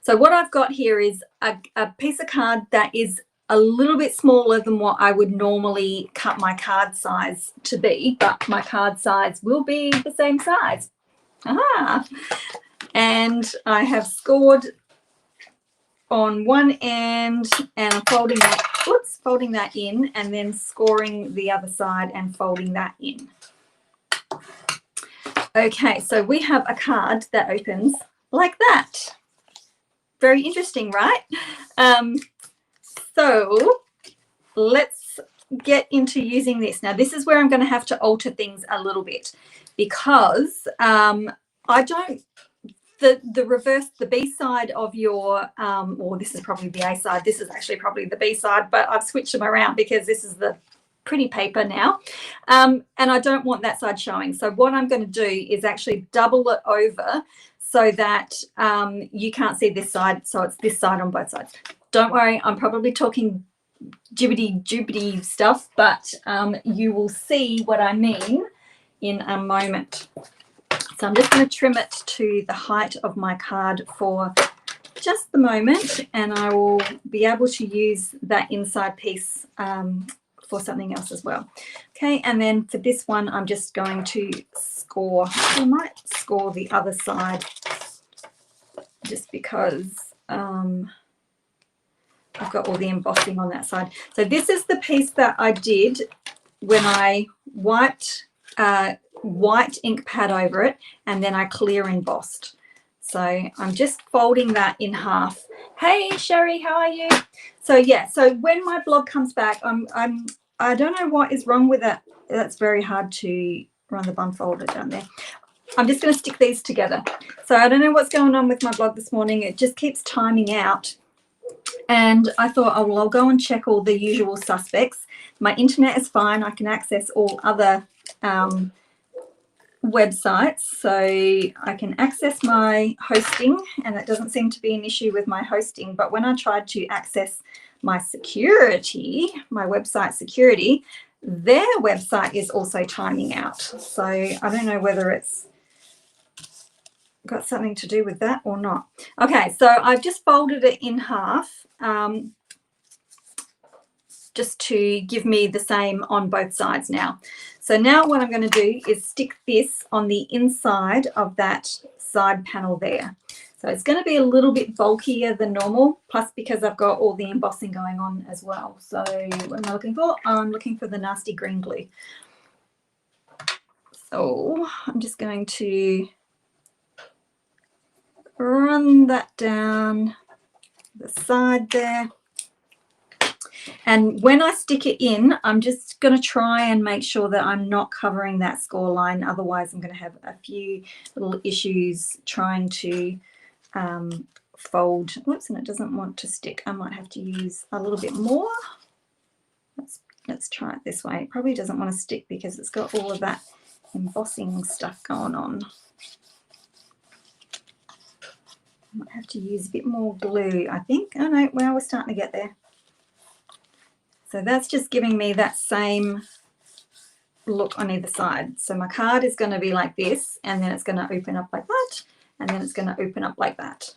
So what I've got here is a piece of card that is a little bit smaller than what I would normally cut my card size to be, but my card size will be the same size. Aha! And I have scored on one end, and I'm folding that in, and then scoring the other side and folding that in. Okay, so we have a card that opens like that. Very interesting, right? So let's get into using this. Now, this is where I'm going to have to alter things a little bit, because I don't, the reverse, the B side of your, or this is probably the A side, this is actually probably the B side, but I've switched them around because this is the pretty paper now, and I don't want that side showing. So what I'm going to do is actually double it over so that you can't see this side, so it's this side on both sides. Don't worry, I'm probably talking jibbity stuff, but you will see what I mean in a moment. So I'm just going to trim it to the height of my card for just the moment, and I will be able to use that inside piece for something else as well. Okay, and then for this one, I'm just going to score. I might score the other side just because I've got all the embossing on that side. So this is the piece that I did when I wiped white ink pad over it, and then I clear embossed. So I'm just folding that in half. Hey Sherry, how are you? So yeah, so when my blog comes back, I don't know what is wrong with it. That's very hard to run the bun folder down there. I'm just going to stick these together. So I don't know what's going on with my blog this morning. It just keeps timing out. And I thought, oh, well, I'll go and check all the usual suspects. My internet is fine. I can access all other websites. So I can access my hosting, and that doesn't seem to be an issue with my hosting. But when I tried to access my security, my website security, their website is also timing out. So I don't know whether it's got something to do with that or not. Okay, so I've just folded it in half just to give me the same on both sides now. So now what I'm going to do is stick this on the inside of that side panel there. So it's going to be a little bit bulkier than normal, plus because I've got all the embossing going on as well. So what am I looking for? I'm looking for the nasty green glue. So I'm just going to run that down the side there. And when I stick it in, I'm just going to try and make sure that I'm not covering that score line. Otherwise, I'm going to have a few little issues trying to fold. Whoops, and it doesn't want to stick. I might have to use a little bit more. Let's try it this way. It probably doesn't want to stick because it's got all of that embossing stuff going on. I might have to use a bit more glue, I think. Oh no, well, we're starting to get there. So that's just giving me that same look on either side. So my card is going to be like this, and then it's going to open up like that, and then it's going to open up like that.